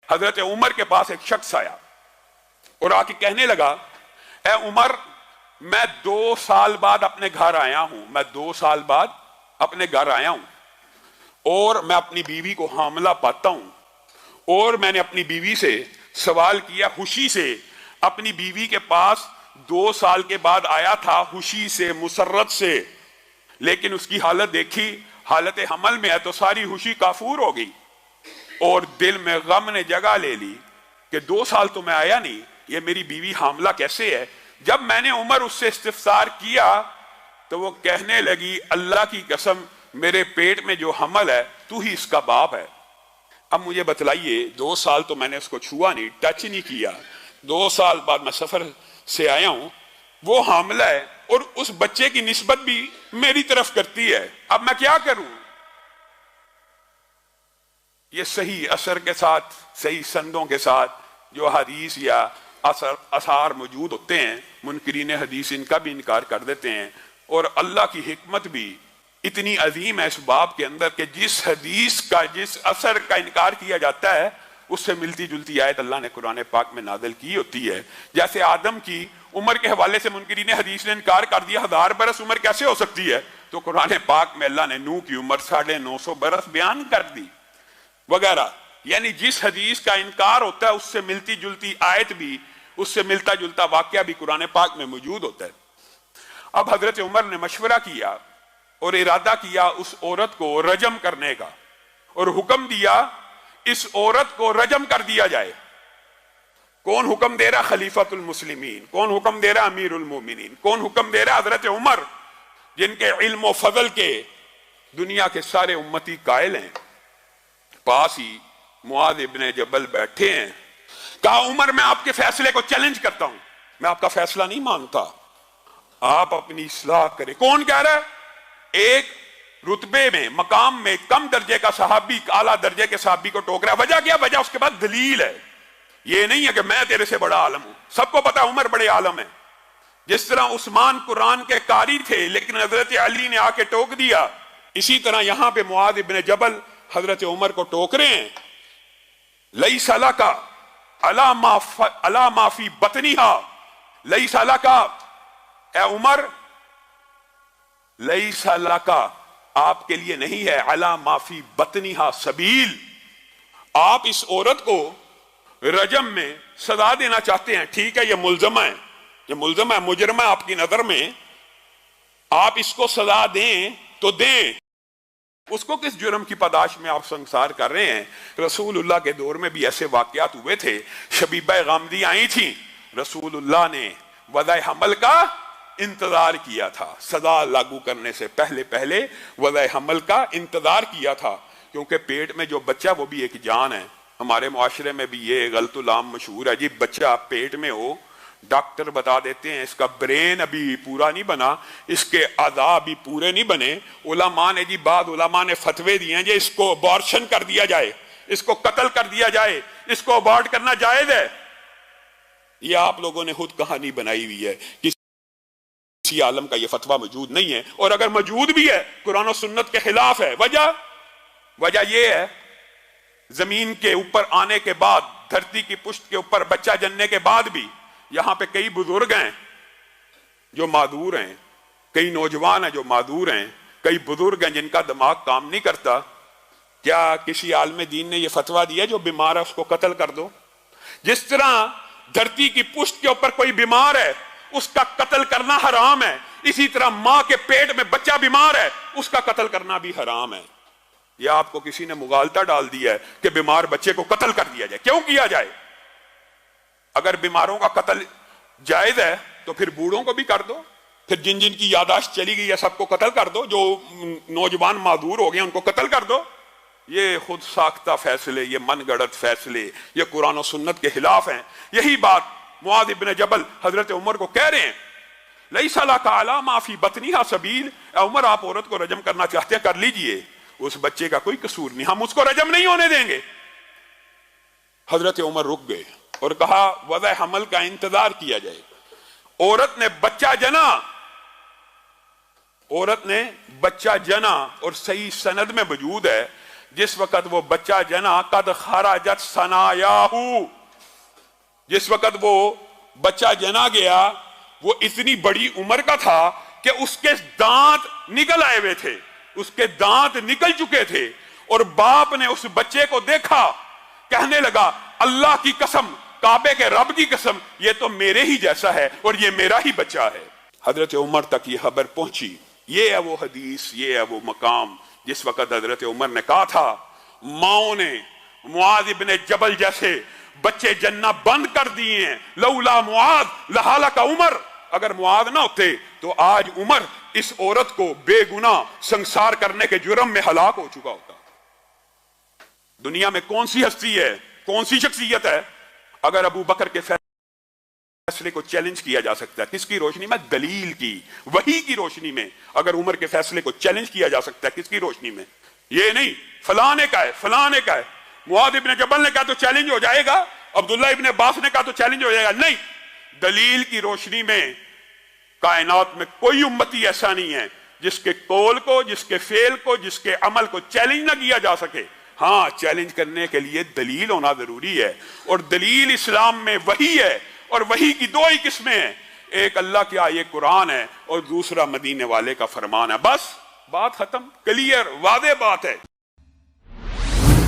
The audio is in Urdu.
حضرت عمر کے پاس ایک شخص آیا اور آ کے کہنے لگا، اے عمر، میں 2 سال بعد اپنے گھر آیا ہوں، میں 2 سال بعد اپنے گھر آیا ہوں اور میں اپنی بیوی کو حاملہ پاتا ہوں، اور میں نے اپنی بیوی سے سوال کیا، خوشی سے اپنی بیوی کے پاس 2 سال کے بعد آیا تھا، خوشی سے، مسرت سے، لیکن اس کی حالت دیکھی، حالت حمل میں ہے تو ساری خوشی کافور ہو گئی اور دل میں غم نے جگہ لے لی کہ 2 سال تو میں آیا نہیں، یہ میری بیوی حاملہ کیسے ہے؟ جب میں نے عمر اس سے استفسار کیا تو وہ کہنے لگی، اللہ کی قسم، میرے پیٹ میں جو حمل ہے تو ہی اس کا باپ ہے۔ اب مجھے بتلائیے، 2 سال تو میں نے اس کو چھوا نہیں، ٹچ نہیں کیا، 2 سال بعد میں سفر سے آیا ہوں، وہ حاملہ ہے اور اس بچے کی نسبت بھی میری طرف کرتی ہے، اب میں کیا کروں؟ یہ صحیح اثر کے ساتھ، صحیح سندوں کے ساتھ جو حدیث یا اثار موجود ہوتے ہیں، منکرین حدیث ان کا بھی انکار کر دیتے ہیں، اور اللہ کی حکمت بھی اتنی عظیم ہے اس باب کے اندر کہ جس حدیث کا، جس اثر کا انکار کیا جاتا ہے اس سے ملتی جلتی آیت اللہ نے قرآن پاک میں نازل کی ہوتی ہے۔ جیسے آدم کی عمر کے حوالے سے منکرین حدیث نے انکار کر دیا، 1000 برس عمر کیسے ہو سکتی ہے؟ تو قرآن پاک میں اللہ نے نوح کی عمر 950 برس بیان کر دی وغیرہ۔ یعنی جس حدیث کا انکار ہوتا ہے اس سے ملتی جلتی آیت بھی، اس سے ملتا جلتا واقعہ بھی قرآن پاک میں موجود ہوتا ہے۔ اب حضرت عمر نے مشورہ کیا اور ارادہ کیا اس عورت کو رجم کرنے کا، اور حکم دیا اس عورت کو رجم کر دیا جائے۔ کون حکم دے رہا؟ خلیفۃ المسلمین۔ کون حکم دے رہا؟ امیر المومنین۔ کون حکم دے رہا؟ حضرت عمر، جن کے علم و فضل کے دنیا کے سارے امتی قائل ہیں۔ پاس ہی معاذ ابن جبل بیٹھے ہیں، کہا عمر میں آپ کے فیصلے کو چیلنج کرتا ہوں، میں آپ کا فیصلہ نہیں مانتا، آپ اپنی اصلاح کریں۔ کون کہہ رہا ہے؟ ایک رتبے میں، مقام میں کم درجے کا صحابی اعلیٰ درجے کے صحابی کو ٹوک رہا ہے۔ وجہ کیا؟ وجہ اس کے بعد دلیل ہے، یہ نہیں ہے کہ میں تیرے سے بڑا عالم ہوں، سب کو پتا عمر بڑے عالم ہیں۔ جس طرح عثمان قرآن کے قاری تھے لیکن حضرت علی نے آ کے ٹوک دیا، اسی طرح یہاں پہ معاذ ابن جبل حضرت عمر کو ٹوک رہے ہیں۔ لیس لک علی ما فی بطنہا، لیس لک، اے عمر، لیس لک، آپ کے لیے نہیں ہے، علی ما فی بطنہا سبیل، آپ اس عورت کو رجم میں سزا دینا چاہتے ہیں، ٹھیک ہے، یہ ملزمہ ہے، یہ ملزمہ ہے، مجرمہ ہے آپ کی نظر میں، آپ اس کو سزا دیں تو دیں۔ اس کو کس جرم کی پاداش میں آپ سنسار کر رہے ہیں؟ رسول اللہ کے دور میں بھی ایسے واقعات ہوئے تھے، شبیبہ غامدی آئی تھی، رسول اللہ نے وضع حمل کا انتظار کیا تھا، سزا لاگو کرنے سے پہلے وضع حمل کا انتظار کیا تھا، کیونکہ پیٹ میں جو بچہ وہ بھی ایک جان ہے۔ ہمارے معاشرے میں بھی یہ غلط العام مشہور ہے، جی بچہ پیٹ میں ہو، ڈاکٹر بتا دیتے ہیں اس کا برین ابھی پورا نہیں بنا، اس کے اعضاء ابھی پورے نہیں بنے، علماء نے جی، بعض علماء نے فتوے دیے ہیں جی اس کو ابارشن کر دیا جائے، اس کو قتل کر دیا جائے، اس کو ابارٹ کرنا جائز ہے۔ یہ آپ لوگوں نے خود کہانی بنائی ہوئی ہے، کسی عالم کا یہ فتویٰ موجود نہیں ہے، اور اگر موجود بھی ہے قرآن و سنت کے خلاف ہے۔ وجہ یہ ہے، زمین کے اوپر آنے کے بعد، دھرتی کی پشت کے اوپر بچہ جننے کے بعد بھی یہاں پہ کئی بزرگ ہیں جو معذور ہیں، کئی نوجوان ہیں جو معذور ہیں، کئی بزرگ ہیں جن کا دماغ کام نہیں کرتا۔ کیا کسی عالم دین نے یہ فتویٰ دیا جو بیمار ہے اس کو قتل کر دو؟ جس طرح دھرتی کی پشت کے اوپر کوئی بیمار ہے اس کا قتل کرنا حرام ہے، اسی طرح ماں کے پیٹ میں بچہ بیمار ہے اس کا قتل کرنا بھی حرام ہے۔ یہ آپ کو کسی نے مغالطہ ڈال دیا ہے کہ بیمار بچے کو قتل کر دیا جائے۔ کیوں کیا جائے؟ اگر بیماروں کا قتل جائز ہے تو پھر بوڑھوں کو بھی کر دو، پھر جن جن کی یاداشت چلی گئی ہے سب کو قتل کر دو، جو نوجوان معذور ہو گئے ان کو قتل کر دو۔ یہ خود ساختہ فیصلے، یہ من گڑت فیصلے، یہ قرآن و سنت کے خلاف ہیں۔ یہی بات معاذ ابن جبل حضرت عمر کو کہہ رہے ہیں، لیس لک علی ما فی بطنہا سبیل، اے عمر آپ عورت کو رجم کرنا چاہتے ہیں کر لیجئے، اس بچے کا کوئی قصور نہیں، ہم اس کو رجم نہیں ہونے دیں گے۔ حضرت عمر رک گئے اور کہا وضع حمل کا انتظار کیا جائے۔ عورت نے بچہ جنا، عورت نے بچہ جنا، اور صحیح سند میں موجود ہے جس وقت وہ بچہ جنا قد خرجت ثنایاہو، جس وقت وہ بچہ جنا گیا وہ اتنی بڑی عمر کا تھا کہ اس کے دانت نکل آئے ہوئے تھے، اس کے دانت نکل چکے تھے، اور باپ نے اس بچے کو دیکھا، کہنے لگا اللہ کی قسم، کعبے کے رب کی قسم، یہ تو میرے ہی جیسا ہے اور یہ میرا ہی بچہ ہے۔ حضرت عمر تک یہ خبر پہنچی۔ یہ ہے وہ حدیث، یہ ہے وہ مقام جس وقت حضرت عمر نے کہا تھا ماؤں نے معاذ ابن جبل جیسے بچے جننا بند کر دیے ہیں، لولا معاذ لہلک عمر، اگر معاذ نہ ہوتے تو آج عمر اس عورت کو بے گناہ سنسار کرنے کے جرم میں ہلاک ہو چکا ہوتا۔ دنیا میں کون سی ہستی ہے، کون سی شخصیت ہے اگر ابو بکر کے فیصلے کو چیلنج کیا جا سکتا ہے؟ کس کی روشنی میں؟ دلیل کی، وحی کی روشنی میں۔ اگر عمر کے فیصلے کو چیلنج کیا جا سکتا ہے کس کی روشنی میں؟ یہ نہیں فلاں نے کہا ہے، فلاں نے کہا ہے، معاذ ابن جبل نے کہا تو چیلنج ہو جائے گا، عبداللہ ابن عباس نے کہا تو چیلنج ہو جائے گا، نہیں، دلیل کی روشنی میں۔ کائنات میں کوئی امتی ایسا نہیں ہے جس کے قول کو، جس کے فعل کو، جس کے عمل کو چیلنج نہ کیا جا سکے۔ ہاں، چیلنج کرنے کے لیے دلیل ہونا ضروری ہے، اور دلیل اسلام میں وحی ہے، اور وحی کی دو ہی قسمیں ہیں، ایک اللہ کی آیت قرآن ہے اور دوسرا مدینے والے کا فرمان ہے۔ بس بات ختم، کلیئر، واضح بات ہے۔